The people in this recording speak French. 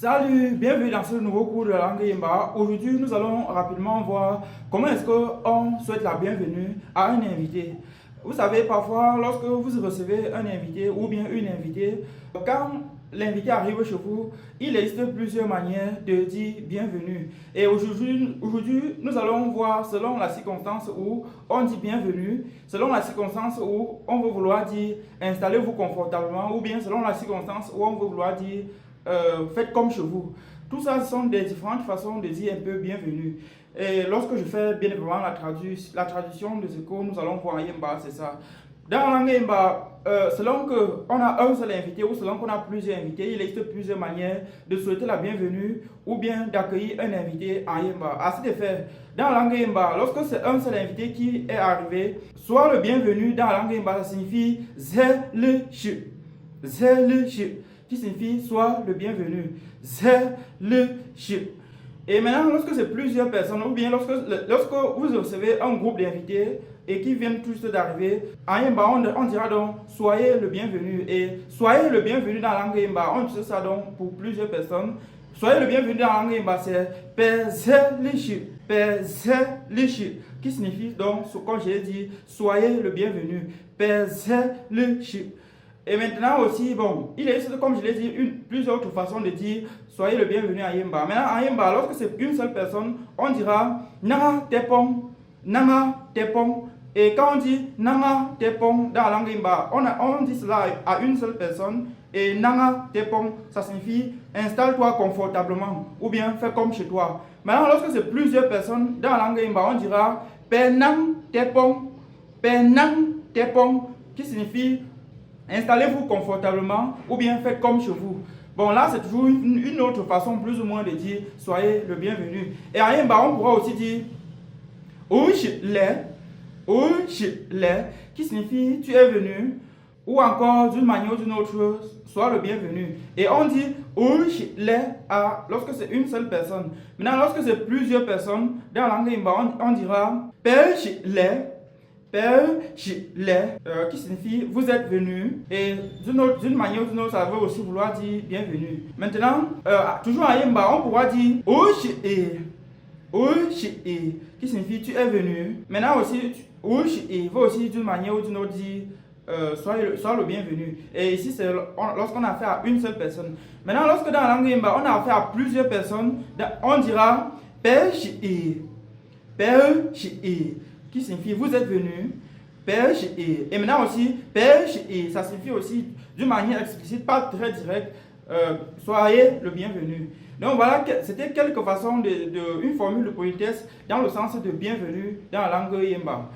Salut, bienvenue dans ce nouveau cours de la langue Yemba. Aujourd'hui, nous allons rapidement voir comment est-ce qu'on souhaite la bienvenue à un invité. Vous savez, parfois, lorsque vous recevez un invité ou bien une invitée, quand l'invité arrive chez vous, il existe plusieurs manières de dire bienvenue. Et aujourd'hui, nous allons voir selon la circonstance où on dit bienvenue, selon la circonstance où on veut vouloir dire installez-vous confortablement, ou bien selon la circonstance où on veut vouloir dire faites comme chez vous. Tout ça, ce sont des différentes façons de dire un peu bienvenue. Et lorsque je fais bien évidemment la traduction de ce que nous allons voir en Yemba, c'est ça. Dans la langue Yemba, selon qu'on a un seul invité ou selon qu'on a plusieurs invités, il existe plusieurs manières de souhaiter la bienvenue ou bien d'accueillir un invité en Yemba. À cet effet, dans la langue Yemba, lorsque c'est un seul invité qui est arrivé, soit le bienvenu dans la langue Yemba, ça signifie Zelish. Zelish, qui signifie soit le bienvenu. Zelish. Et maintenant, lorsque c'est plusieurs personnes, ou bien lorsque vous recevez un groupe d'invités et qui viennent tout juste d'arriver, en Yemba, on dira donc soyez le bienvenu. Et soyez le bienvenu dans la langue Yemba, on dit ça donc pour plusieurs personnes. Soyez le bienvenu dans la langue Yemba, c'est Pezelish. Pezelish, qui signifie donc, comme j'ai dit, soyez le bienvenu. Pezelish. Et maintenant aussi, bon, il existe, comme je l'ai dit, plusieurs autres façons de dire soyez le bienvenu à Yemba. Maintenant, à Yemba, lorsque c'est une seule personne, on dira Nanga Tepong, Nanga Tepong. Et quand on dit Nanga Tepong dans la langue Yemba, on dit cela à une seule personne. Et Nanga Tepong, ça signifie installe-toi confortablement ou bien fais comme chez toi. Maintenant, lorsque c'est plusieurs personnes dans la langue Yemba, on dira Penang Tepong, Penang Tepong, qui signifie installez-vous confortablement ou bien faites comme chez vous. Bon, là, c'est toujours une autre façon plus ou moins de dire soyez le bienvenu. Et en Yemba, on pourra aussi dire Ouch le, qui signifie tu es venu, ou encore d'une manière ou d'une autre, sois le bienvenu. Et on dit Ouch le lorsque c'est une seule personne. Maintenant, lorsque c'est plusieurs personnes, dans la langue Yemba, on dira Perch le. Qui signifie vous êtes venu, et d'une manière ou d'une autre ça veut aussi vouloir dire bienvenue. Maintenant, toujours à Yemba, on pourra dire qui signifie tu es venu. Maintenant aussi, veut aussi d'une manière ou d'une autre dire sois le bienvenu. Et ici, c'est lorsqu'on a affaire à une seule personne. Maintenant, lorsque dans la langue Yemba, on a affaire à plusieurs personnes, on dira qui signifie vous êtes venu, et maintenant aussi, ça signifie aussi d'une manière explicite, pas très directe, soyez le bienvenu. Donc voilà, c'était quelques façons une formule de politesse dans le sens de bienvenue dans la langue Yemba.